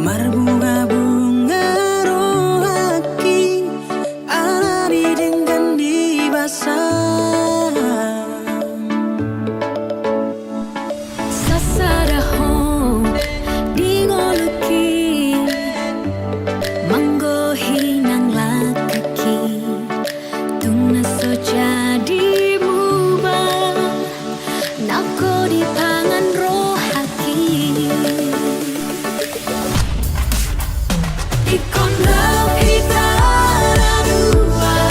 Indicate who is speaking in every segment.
Speaker 1: Marbunga-bunga rohaki alari dengan dibasah
Speaker 2: Sasaraho dingoluki manggohi nang lakaki tuna so jadi mubah nako di pangan rohaki ikon rau kita radua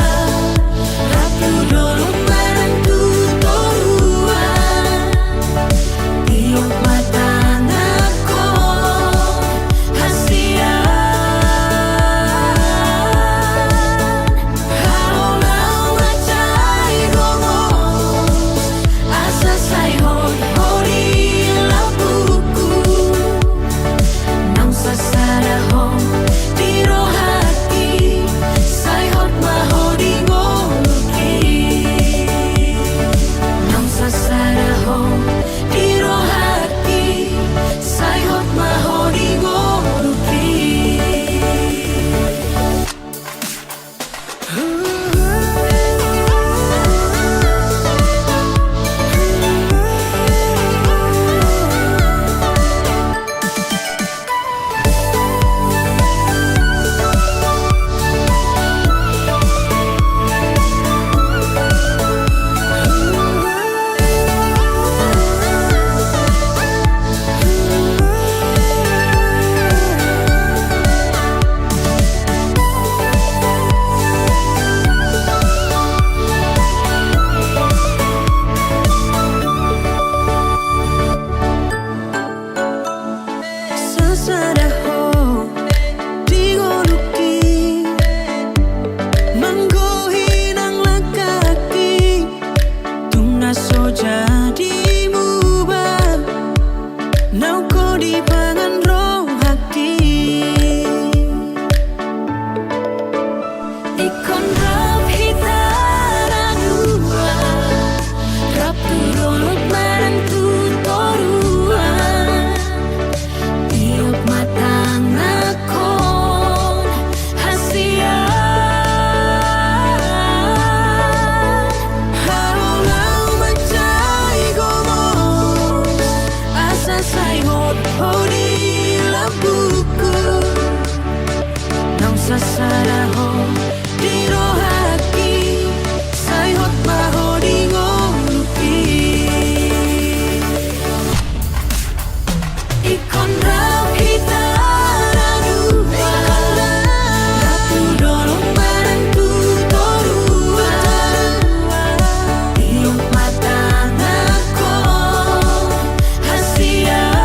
Speaker 2: ratu dolo barang tu torua tiok mata nako hasian haolau macai gongo asa sai hori lapuku nang sasaraho Sasaraho dirohaki sayot maho dingoluki ikon rau kita radua ratu dolo barang tu torua tiok mata nako hasian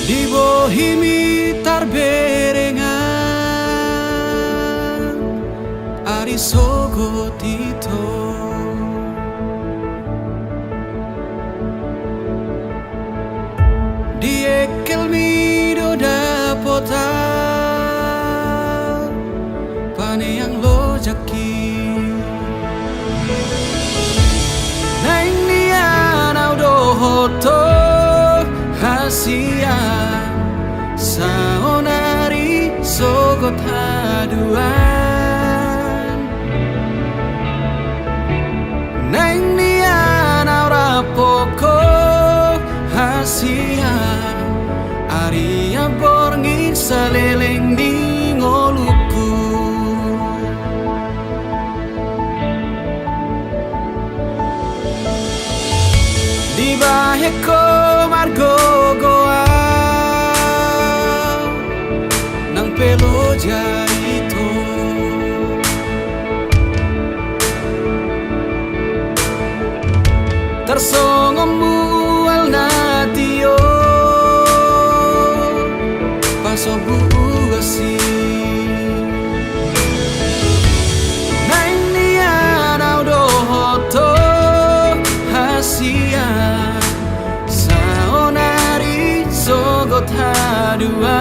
Speaker 1: Dibohimi tarberengan ari sogo tito di kota pane yang lo jaki nang nian au do hoto hasia saonari sogot haduan nang nian au rapoko hasia Aria borngi saleleng di ngoluku di baheko margo goa nang pelo jaito tersongomu al natio sobu asi nang nian au do hoto hasia saonari sogot haduan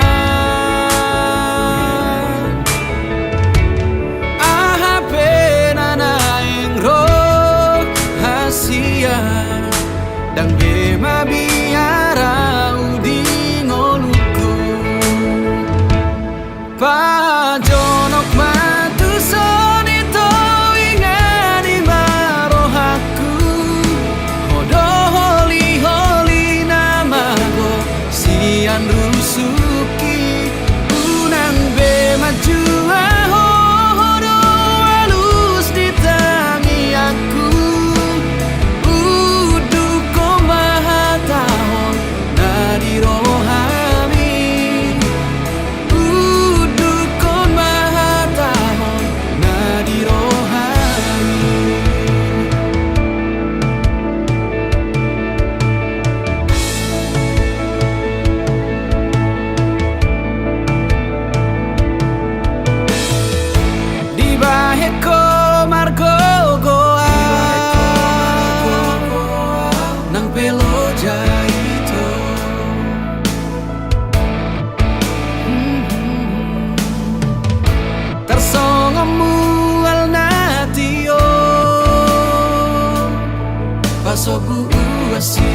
Speaker 1: aha penana engro hasia dang bema biara udi pajonok matu sonito ingani marohaku hodo holi holi namago sian rusuki unang be maju hodo halus ditangi aku udu komahatahon nadiroha baheko margo goa nang pelo jaito tersongomu al natio pasogu asi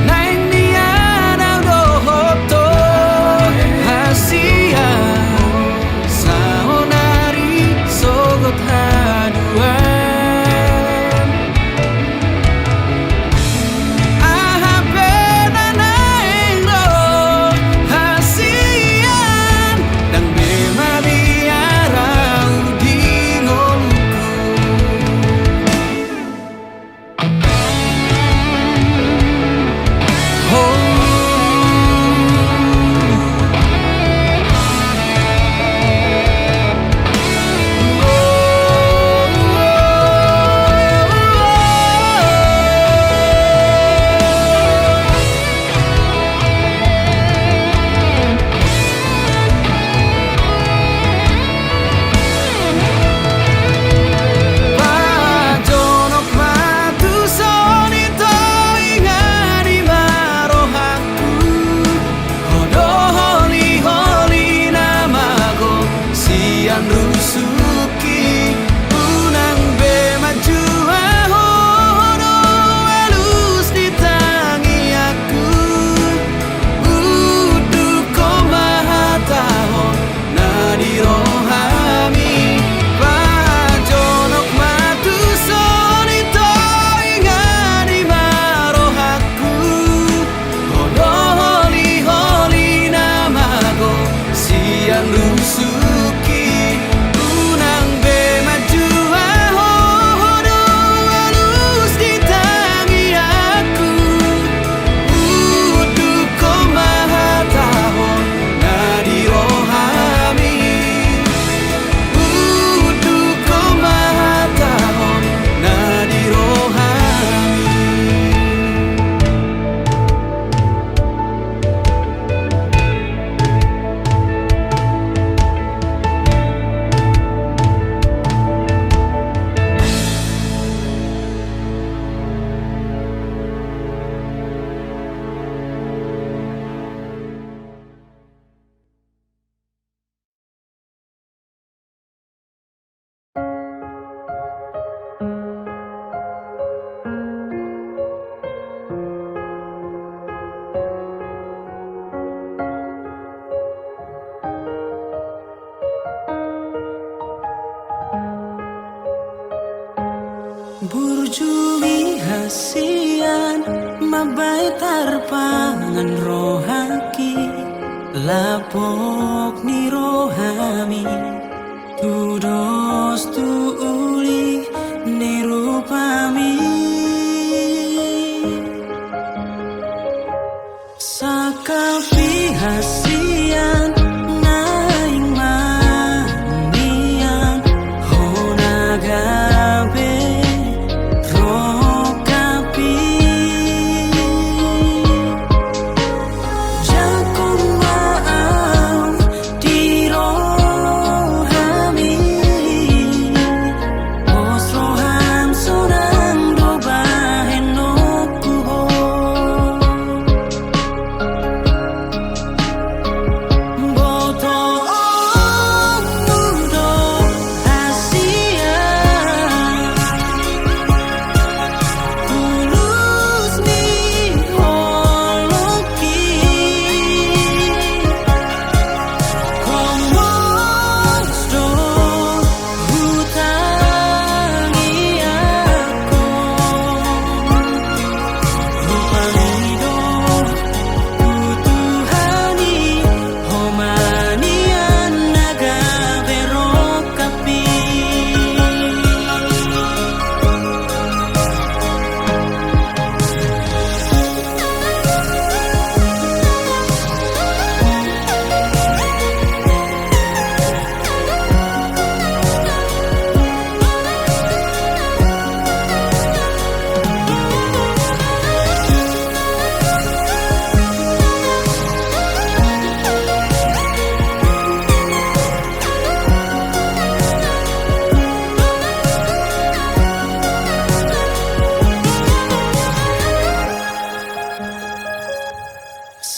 Speaker 1: nang nian au do hoto hasia haduan aha penana engro hasian dang bema biara udi ngoluku Burjumi hasian mabai tarpangan rohaki lapok ni rohami tudos tu uli nirupami sakapi hasian naing manian honagabe rokapi jakong maau di rohami os roham sonang dobahen okuho boto mudo asia tulus ni holoki komosdo hutangi aku rupanido utuhani homanian naga berokapi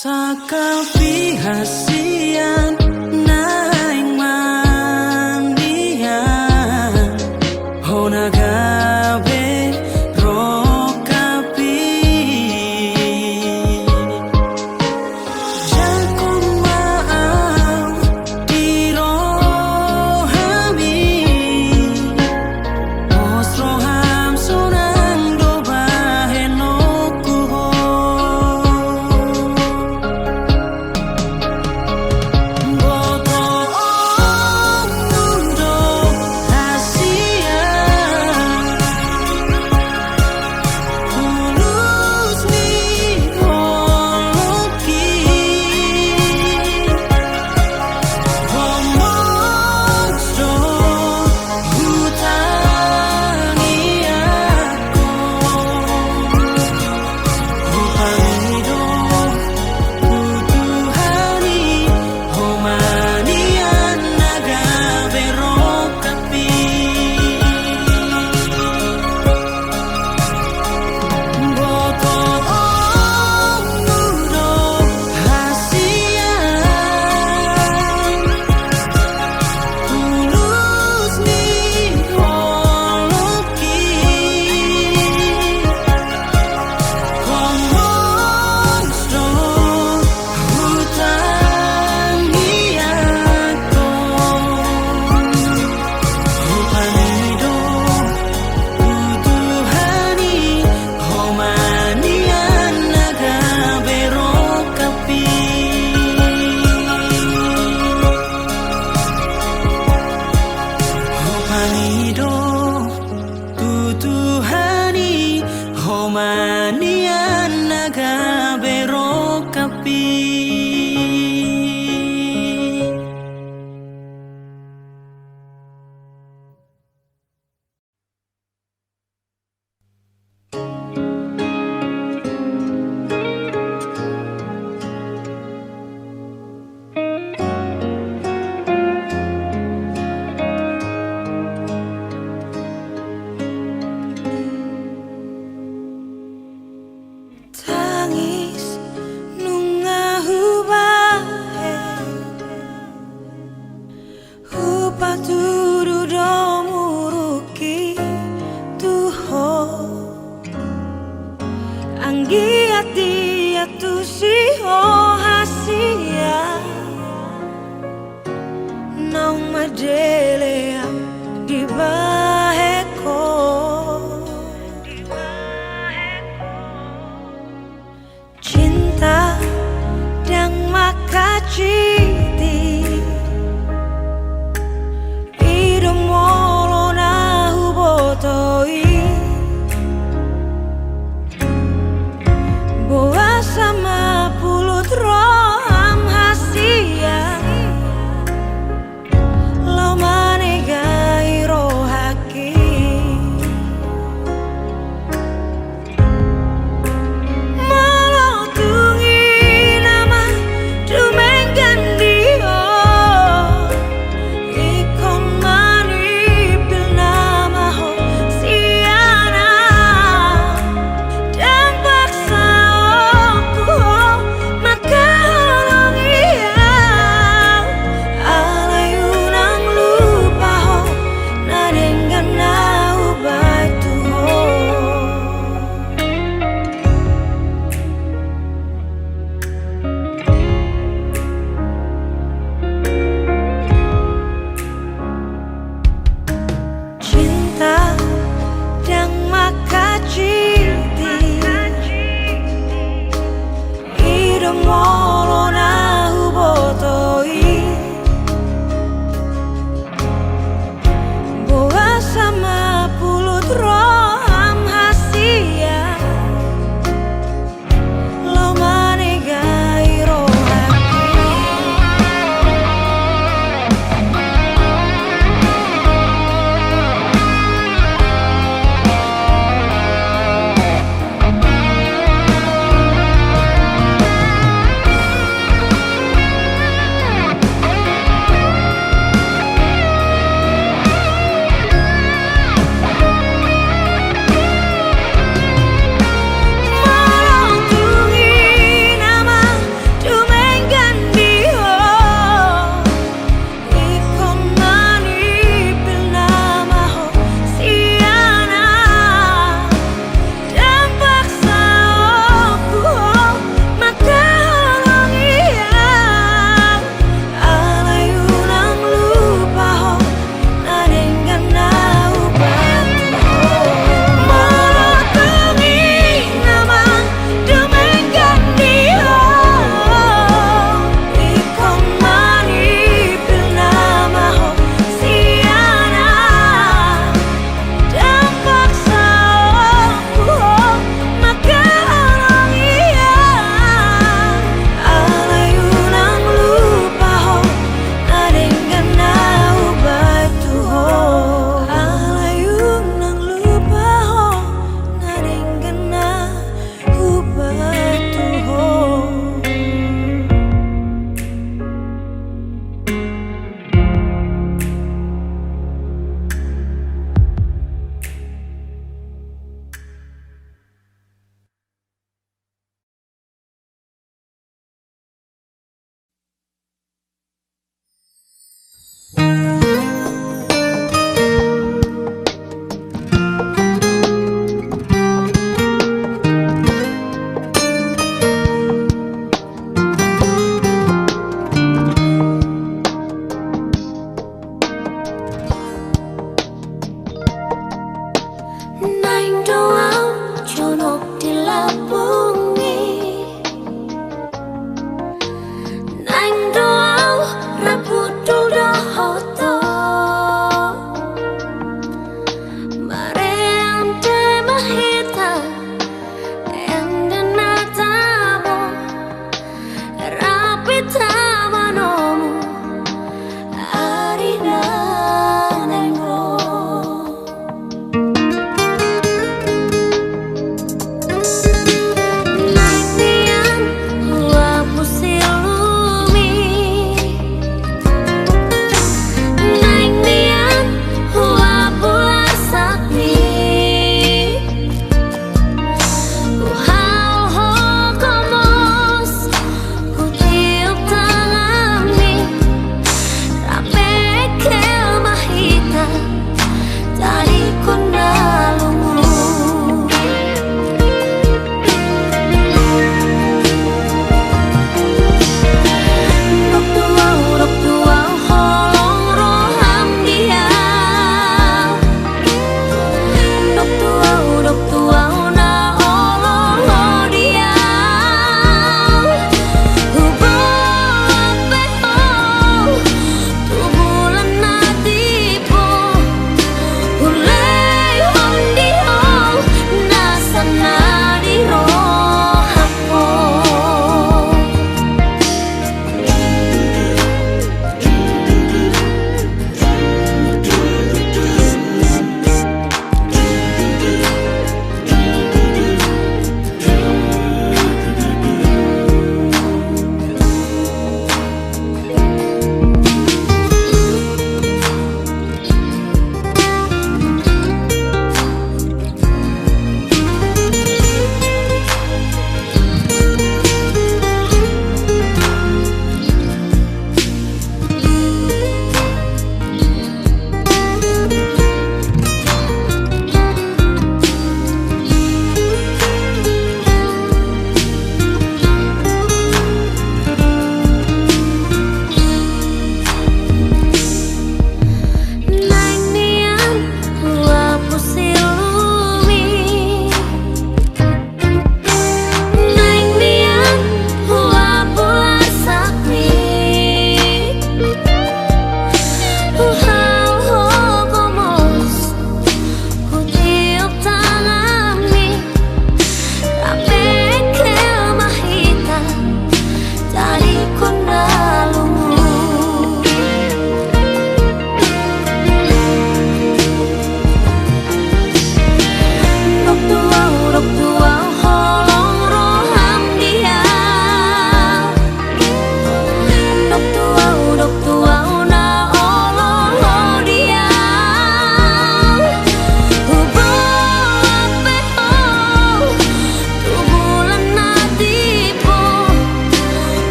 Speaker 1: sakapi hasian naing mandian honagabe rokapi jakong maau di rohami os roham sonang dobahen okuho boto mudo asia tulus ni holoki komosdo hutangi aku rupanido utuhani homanian naga berokapi boto mudo asia tulus ni holoki komosdo hutangi aku rupanido utuhani homanian naga berokapi rupanido utuhani homanian naga berokapi. Tangis nunga hubahe hupaturu domuruki tuho anggi ati atu siho hasia naung madelea di baheko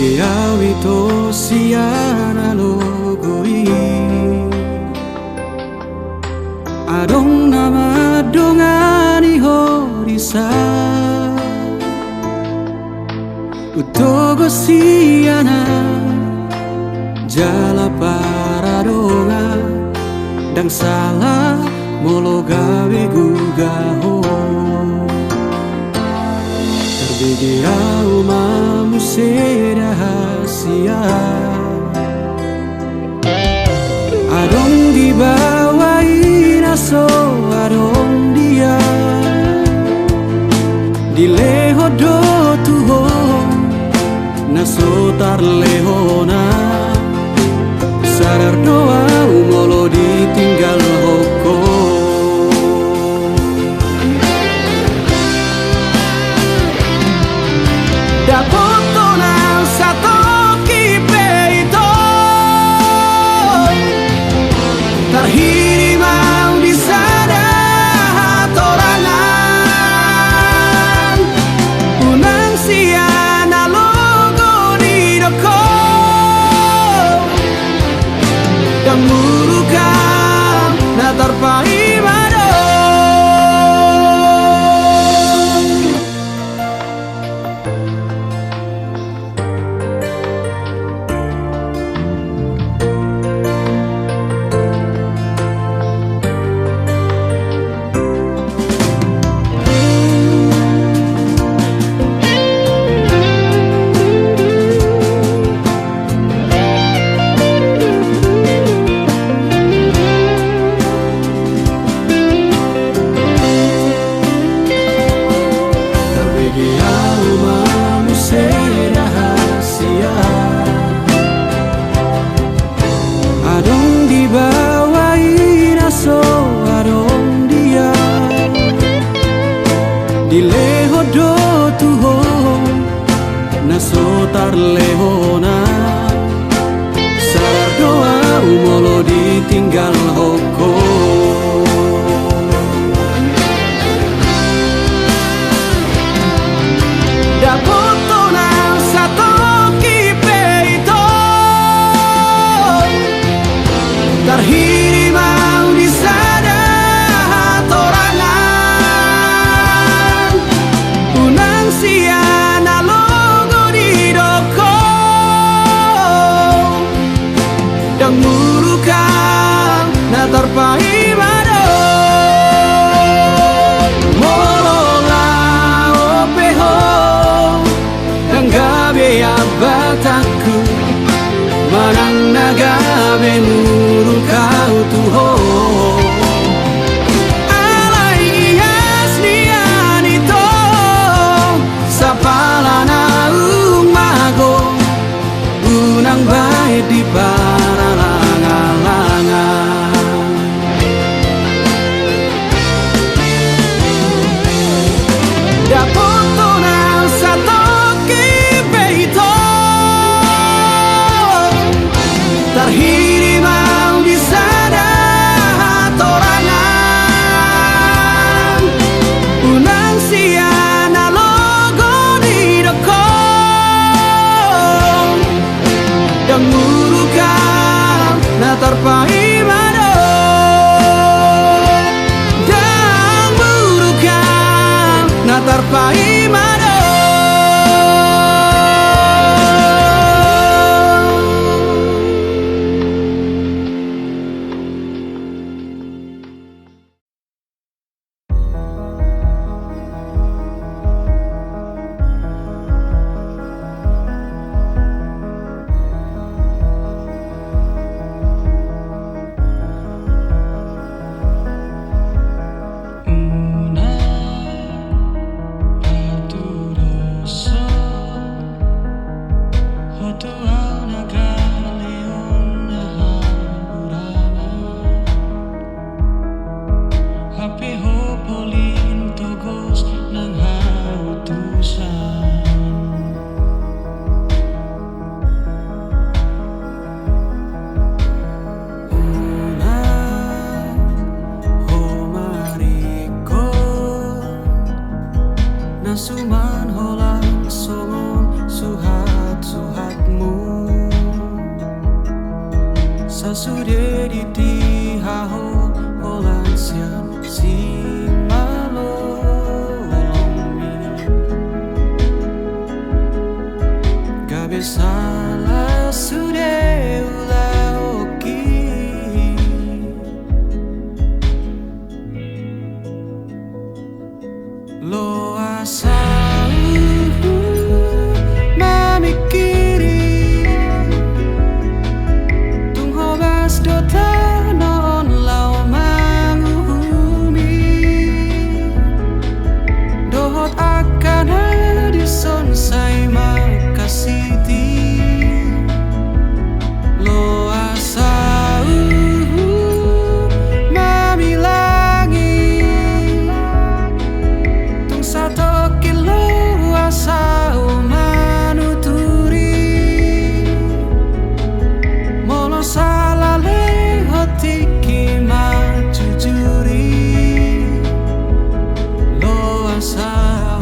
Speaker 3: Terbigiawi to siana logoi Adong nama dongani horisa Utogo siana Jala paradonga Dang salah molo gawe gugaho Terbigiau mamu rahasia Adong dibawain aso adong dia Dileho do tuho naso tar lehona Sadar doa umolo ditinggal hoko Dapoto nang satu kipe itu Terhiri mau di sana torangan Unang siana logo di doko Dan murukan na terpai Dileho do tuho naso tar lehona Sadar doa umolo ditinggal hoko Dapoto nang satu kipe itu Terhiri mau di sana torangan Unang siana logo di doko Dan murukan na terpai mado Molola opeho Dan gabe abataku Manang nagabe murukau tuho Alaias nianito Sapalana umago Unang baik di paralangan-langan Dapoto nang satu kipe itu Terhiri mau di sana torangan Unang siana logo di doko Dan murukan na terpai mado Dan murukan na terpai mado Sasude di tihaho olan sian si malolomi gabe salah sude ula oki lo asau mamikiri dotanon lau manguhumi dohot akan hadison sai makasiti lo asau mamilangi tung satu kilo asau manuturi molo salah tiki majujuri lo asau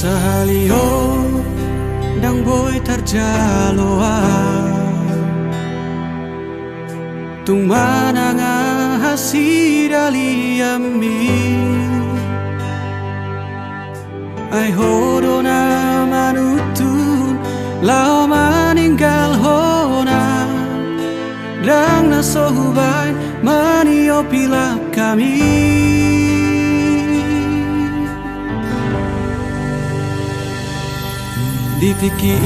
Speaker 2: Sahalio dang boy tarjaloa tung mananga hasidali ammi ai hodona manutun lao maninggal hona dang nasohubai manio pila kami ditiki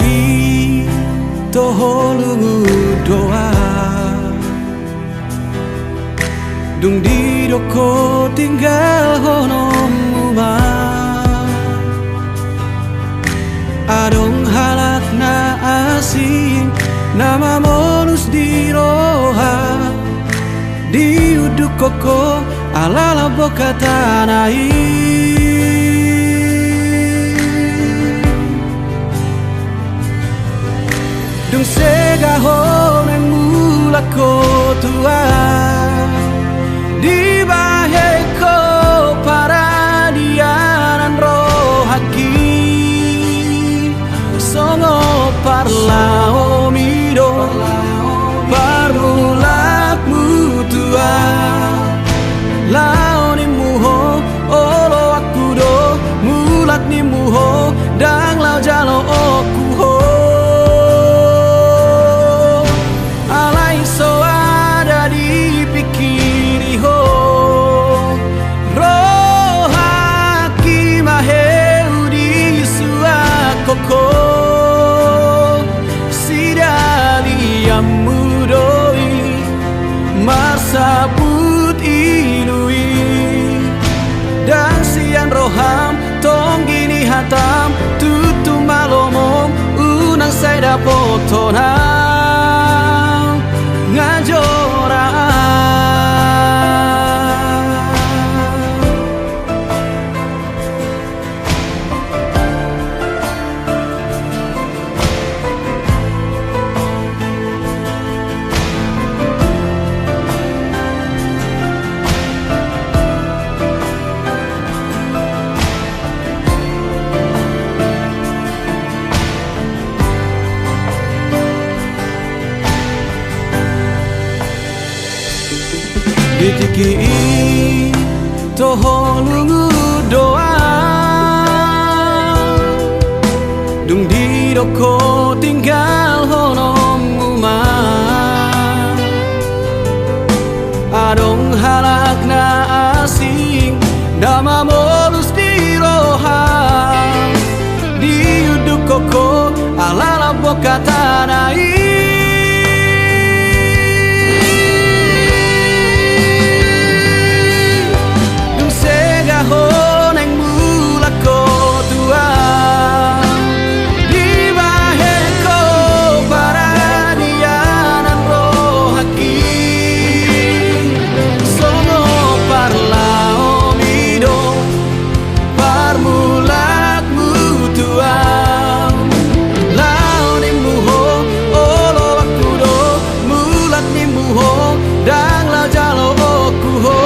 Speaker 2: toholungu doa dung di doko tinggal honomuma adong halak na asing nama monus di roha di uduk koko alala boka tanai kahon yang mulak ko tua di baheko para dianan rohaki songo parlao mido parmulak mutua lao ni muho olo aku do mulat ni muho dang lao jalo oku ho alai so ada di pikiri ho rohaki maheu di suakoko sidali amudoi marsabut inui dan sian roham tong gini hatam tutu malomom unang saya dapotonam ngajora ditiki toho lungu doa dung di doko tinggal honom umah adong halak na asing nama molus di roha di uduk koko alala boka tanai kahon yang mulak ko tua di baheko para dianan rohaki songo parlao mido parmulak mutua lao ni muho olo aku do mulat ni muho dang lao jalo oku ho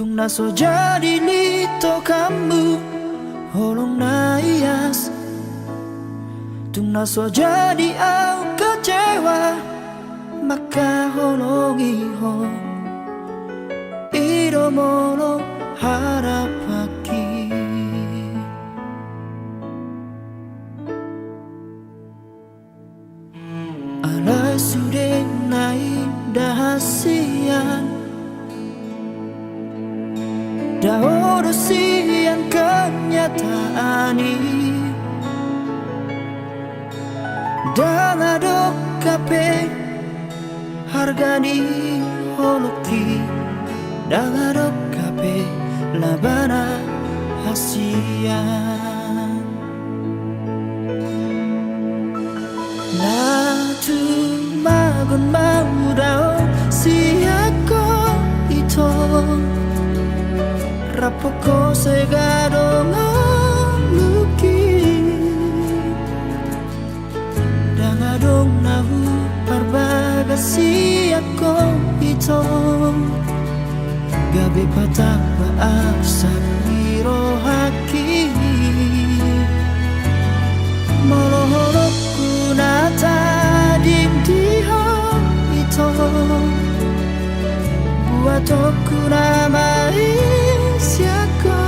Speaker 4: Tung naso jadi lito kamu holong naias Tung naso jadi au kecewa maka holongi ho Ido molo harap haki Ala sudah naik dahasian Dah siang kenyataan ini Dan adok kape harga di holoki Dangarok kape labana hasian Na tu magon maudao siako ito Rapoko segado ngaluki Dangadong nahu parbagasi ako ito Gabi patah baasap niro haki Molohorok kunata diho ito Buatok kunamai siako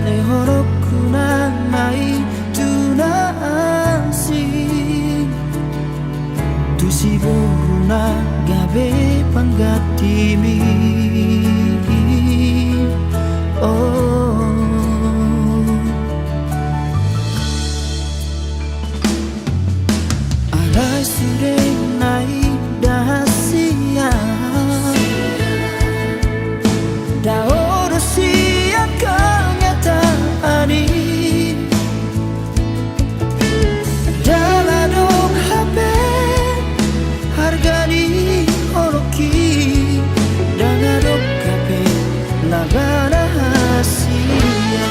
Speaker 4: Lehorok kunamai tunasi Tusibuna gabe panggatimi Oh Alai sudah naik dahasia Daodo siap kenyataan ini Daladong HP hargani oroki Daladong HP labana hasia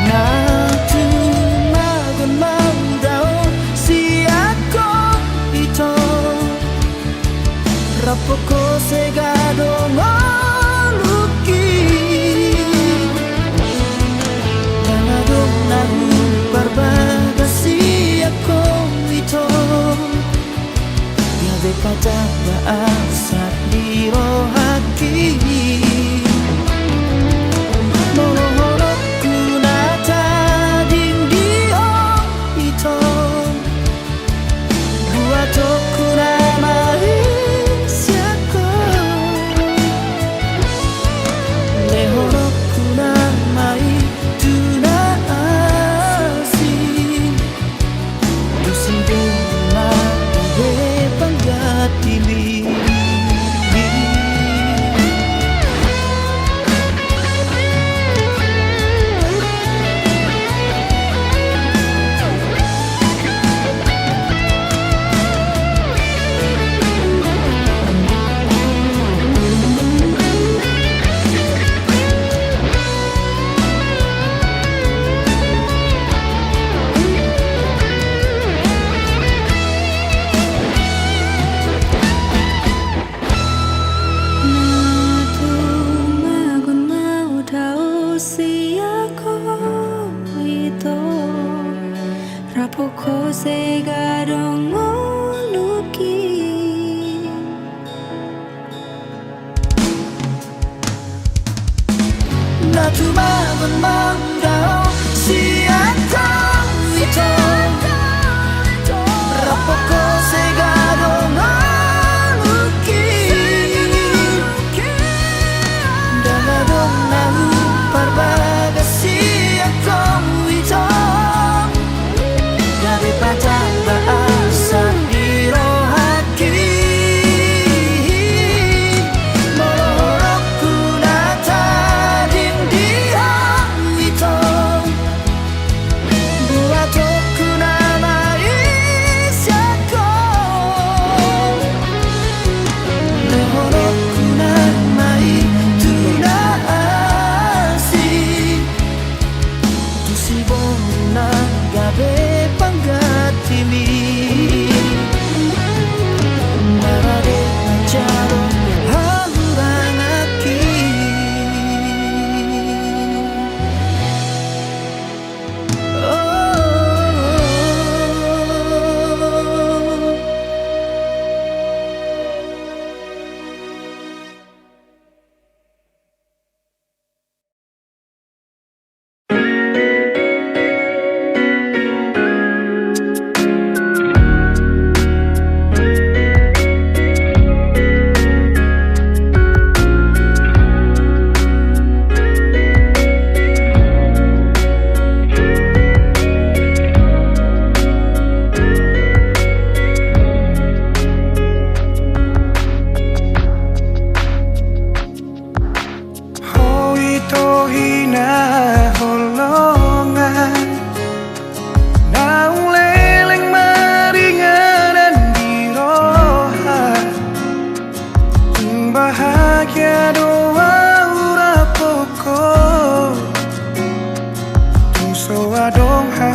Speaker 4: Natu magon maudao siako ito Rapoko segado maluki Dangadong nahu barbagasi ako ito Gabe patah baasat di rohaki Molohorok kunata dingdio ito Buatok kunamai siako Lehorok kunamai tunasi Dusiduna gabe panggatili
Speaker 1: Magon maudao siako ito Rapoko segadong ngoluki
Speaker 4: Natu magon maudao siako ito Rapoko segado ngaluki Dangadong nahu parbagasi ako ito Gabi patah baasap di rohaki Molohorok kunata dingdio ito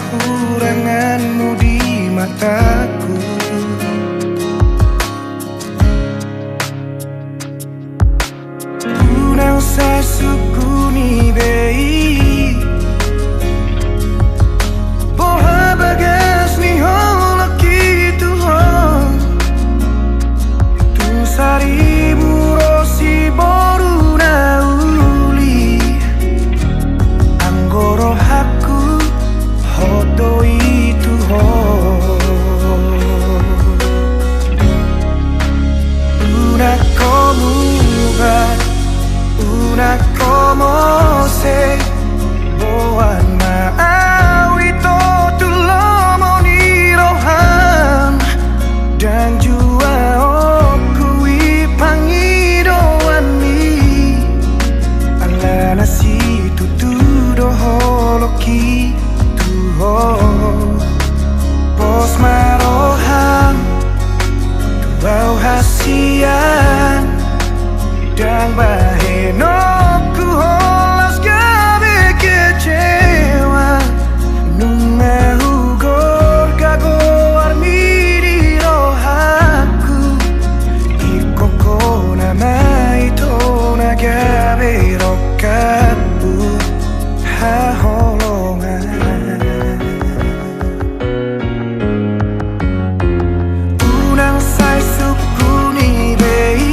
Speaker 5: kekuranganmu di mataku. Ku nang sai sukuni bei Boha bagas ni holo kitu ho Tu sari burosi boru na uli Anggoro haku hodo itu ho Una como va Una como se Boan maawi to tulomo ni rohan Dan jua oku ipangido wani Ala nasi tutudo holoki tuho Pos marohan Tuau hasian Dan bahenoku holas gabe kecewa Nunga hugor gago armiri rohaku Ikoko nama itu nagabe rokapu haholongan Unang sai sukuni bei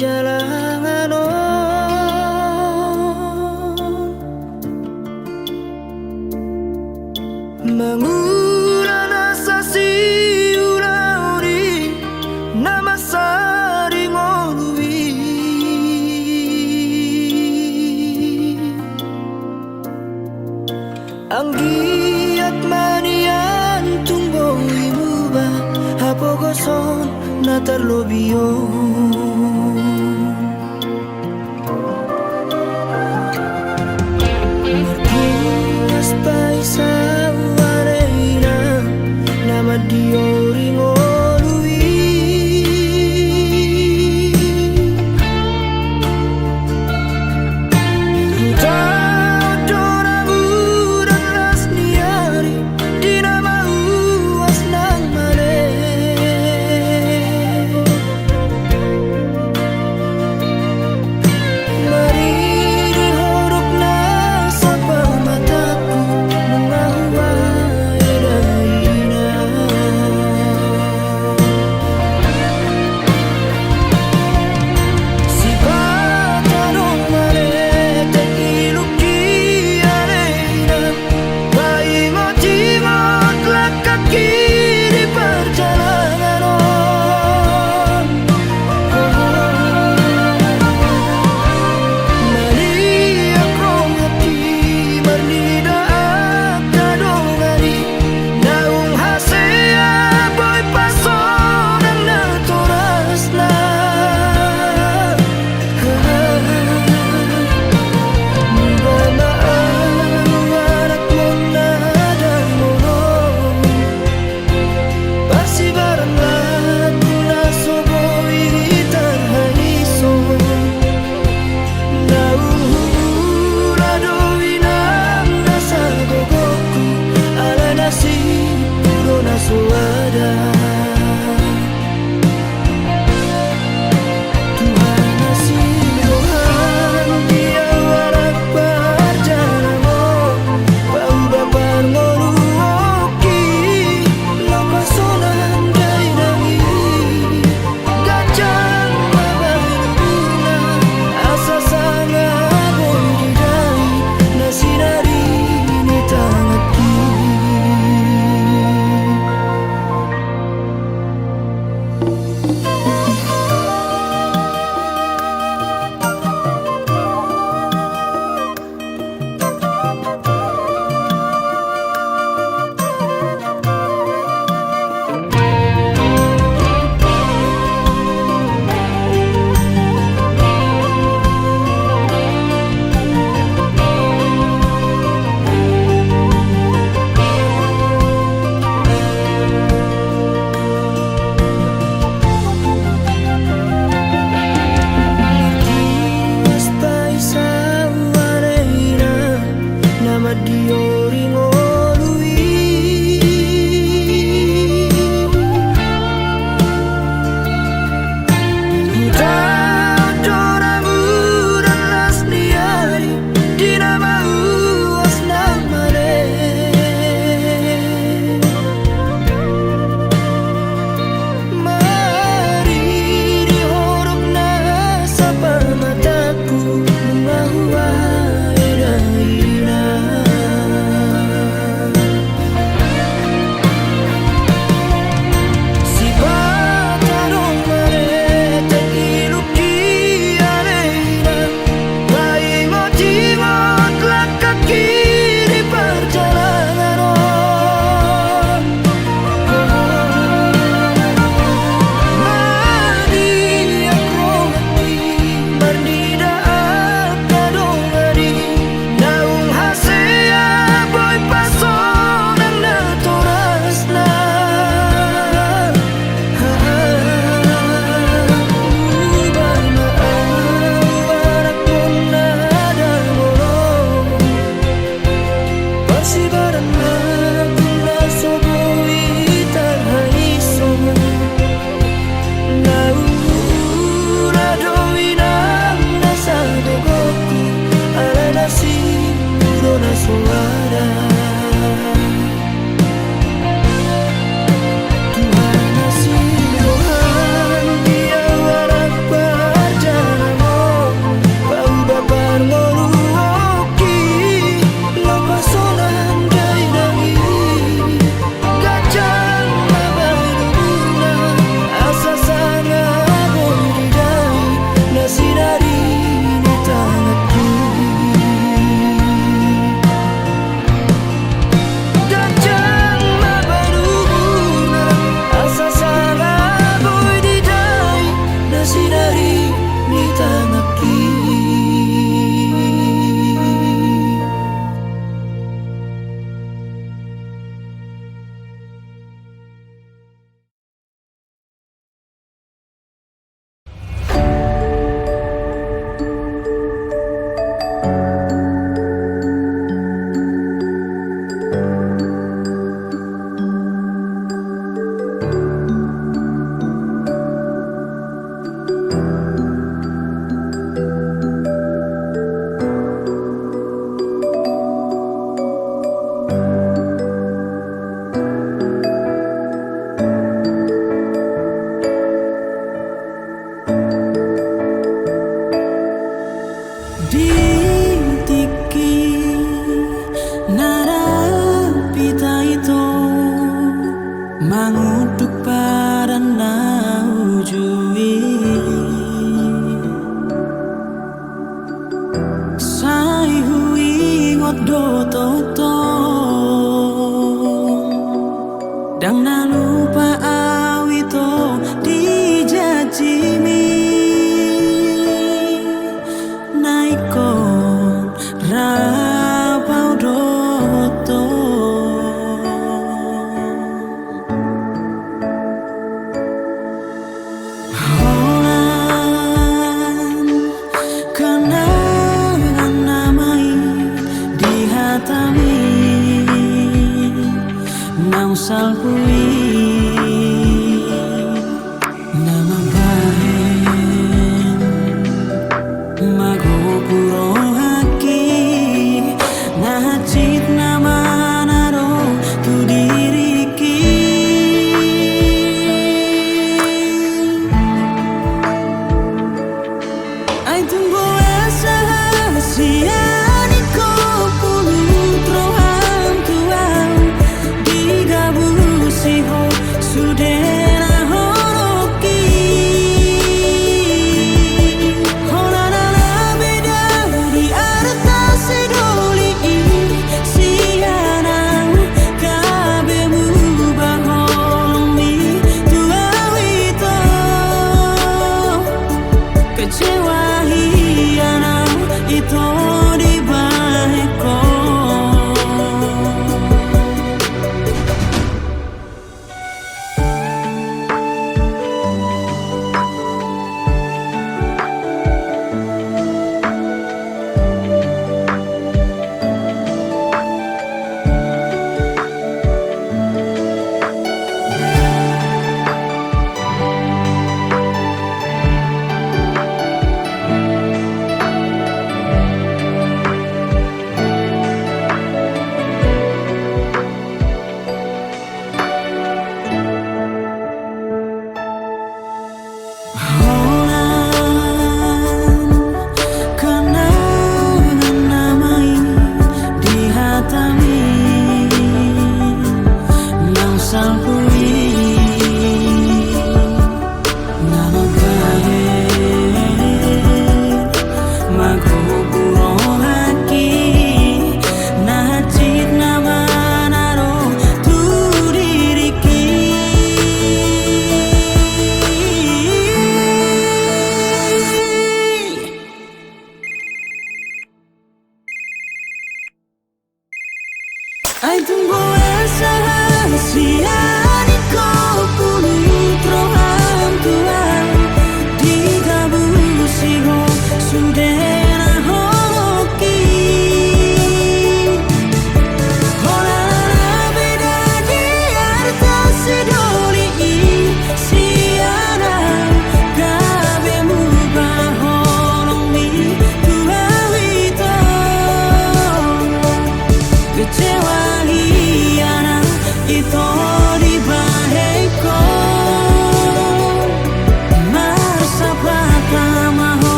Speaker 4: perjalanan Mangura sasi urauri nama sari ngolui Anggiat manian tunggu imuba Hapo goson natar lobio Marpunas paisa wareina Nama diori ngolui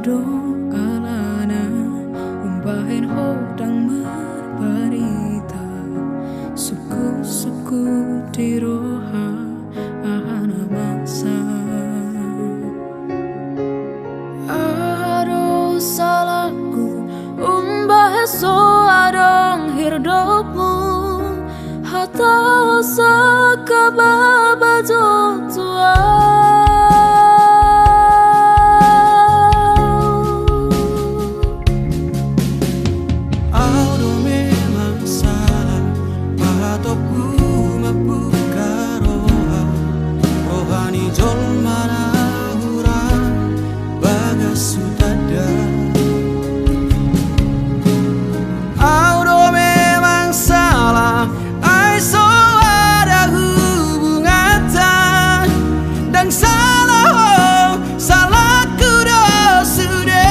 Speaker 1: do kalana umbahin hodang berberita suku-suku di roha ahana masa ado salahku umbah so adong hirdopmu hata sakababa jotua
Speaker 2: Audo memang salah pahatopku mabuka roha rohani jol mana hura bagas sutada Audo memang salah ai so ada hubungan dan salah oh salahku dah sudah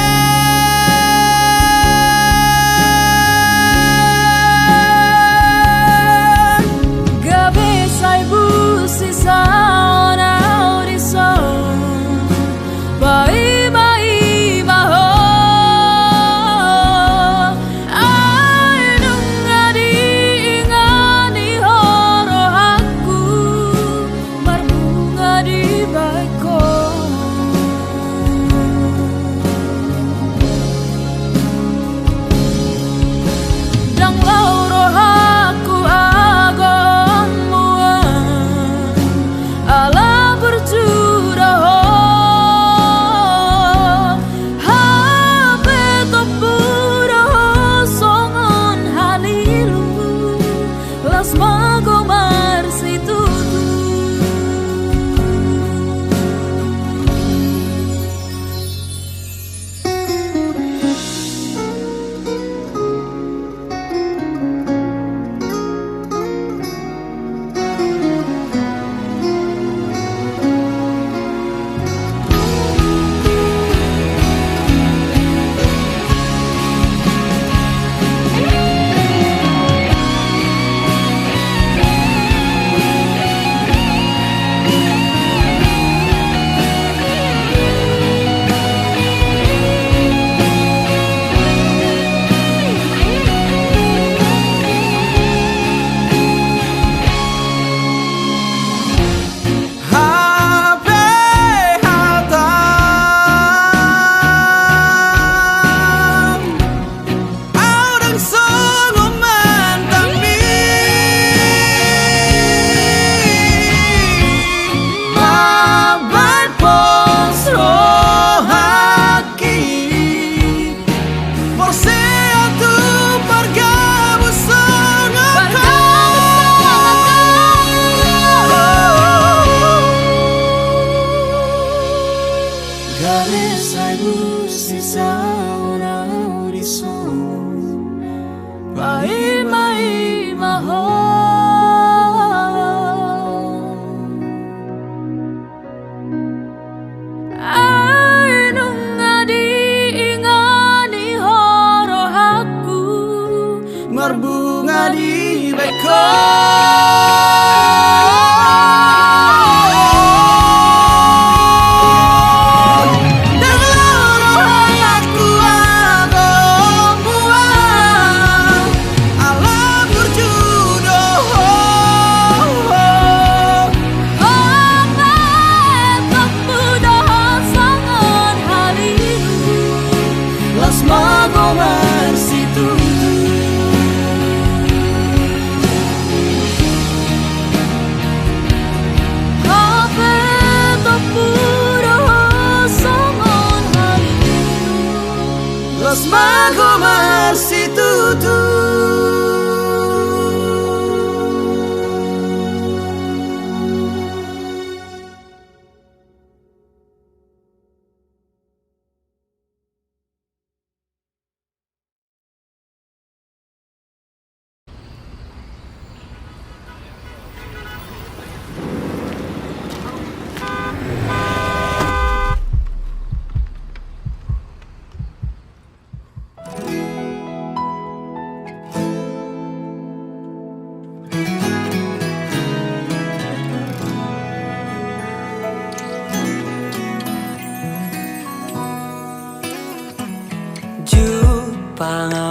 Speaker 2: Berbunga di beko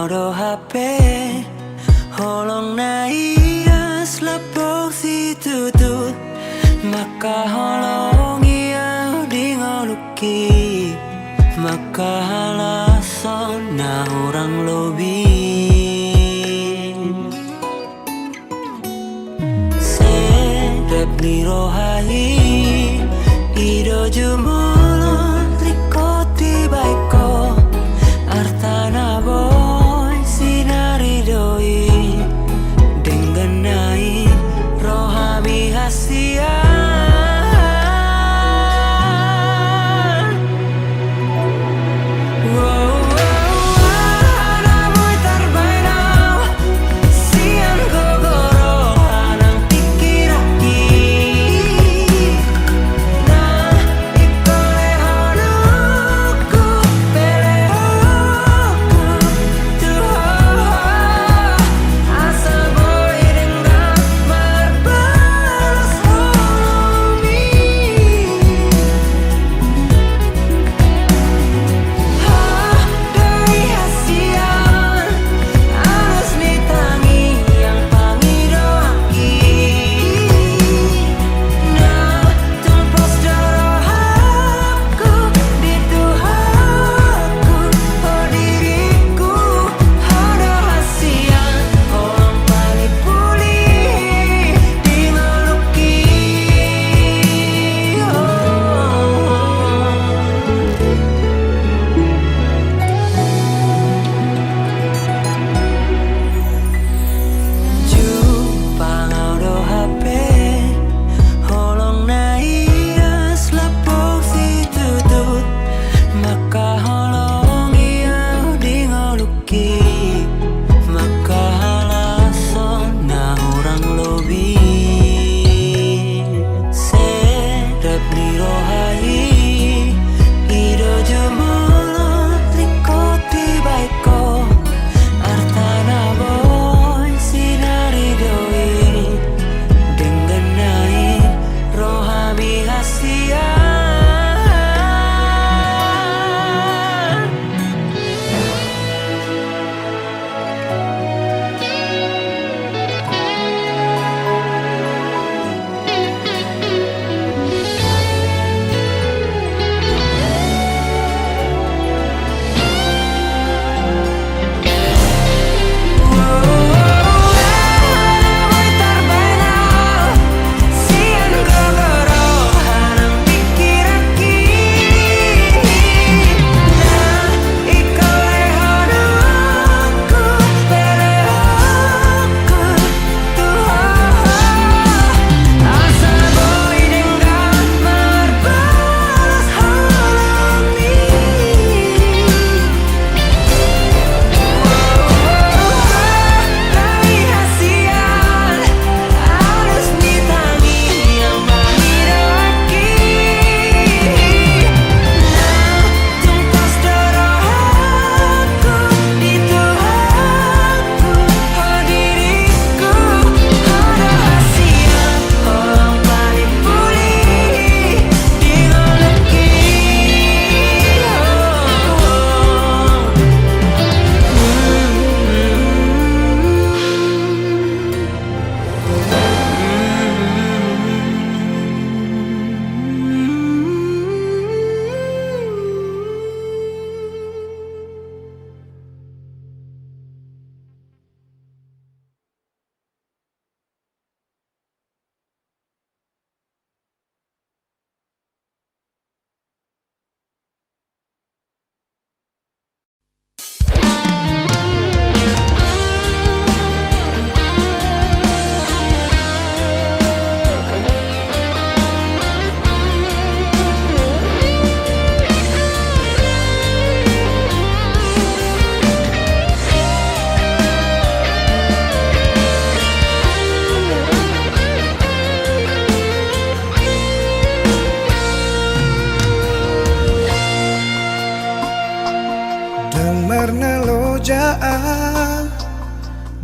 Speaker 4: do HP holong na ias lapok si tutut maka holong iya di ngoluki maka halason na orang lobi serep ni rohai ido jumolo rikoti baiko artana boy sinari doi dengganai rohami hasia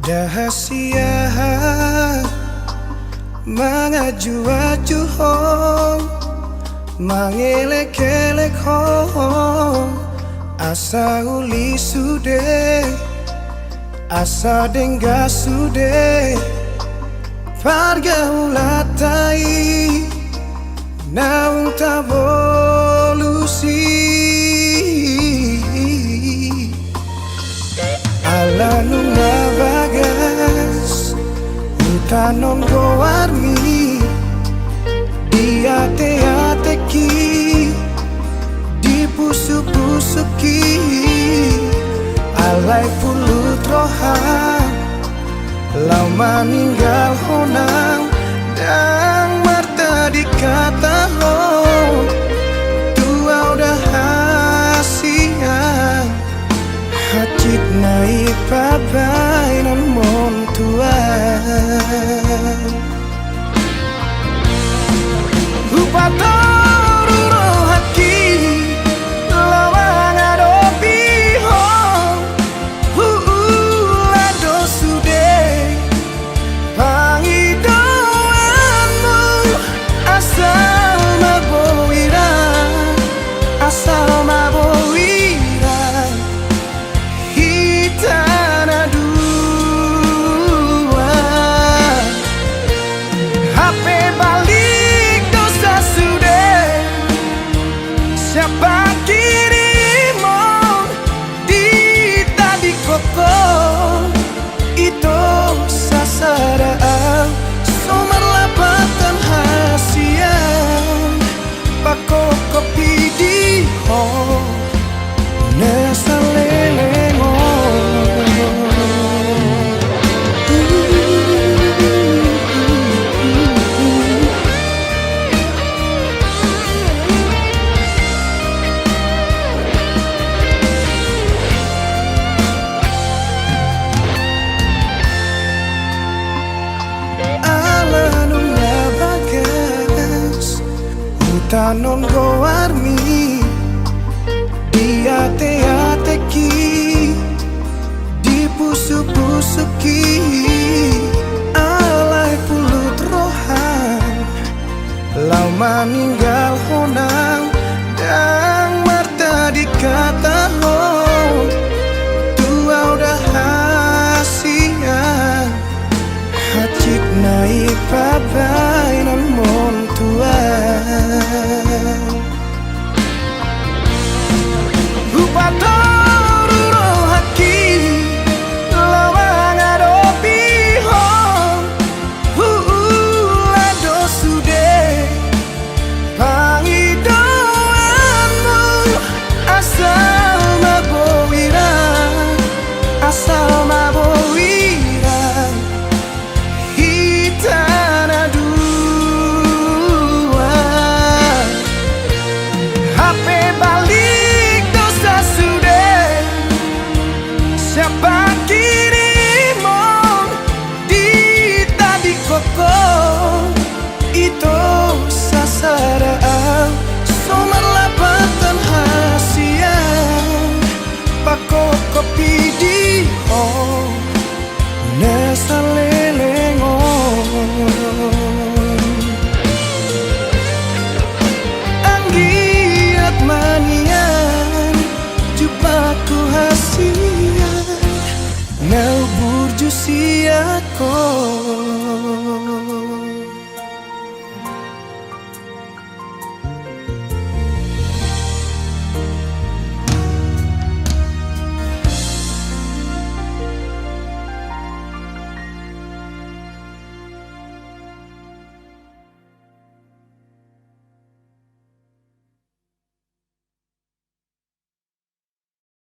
Speaker 5: Dahasia mangaju-aju hong mangelek-elek hong asa uli sude asa denga sude pargaulatai naung tavolusi ala nunga bagas utanon goarmi diate-ateki dipusu-pusuki alai pulut rohang lau meninggal honang dan marta dikata ho tua udah hasian hacit naik pabai non mon tua upatoru rohaki lawang adopi ho lado sude pangidoanmu asal maboira hitana dua HP balik dosa sudah siapa kirimu di tadi koko itu sasaraan sumber lapatan hasian pako kopi di ho nesa lelengo tanon goarmi diate-ateki dipusu-pusuki alai pulut rohan lau meninggal honang dan marta dikata ho tua udah hasian hacit naik pabai non mon tua upatoru rohaki lawang adopi ho lado sude pangidoanmu asal maboira hitana dua HP balik dosa sudah siapa kirimu di tadi koko itu sasaraan sumber lapatan hasian pako kopi di ho nesa lelengo anggiat manian jupaku hasian nau burju siako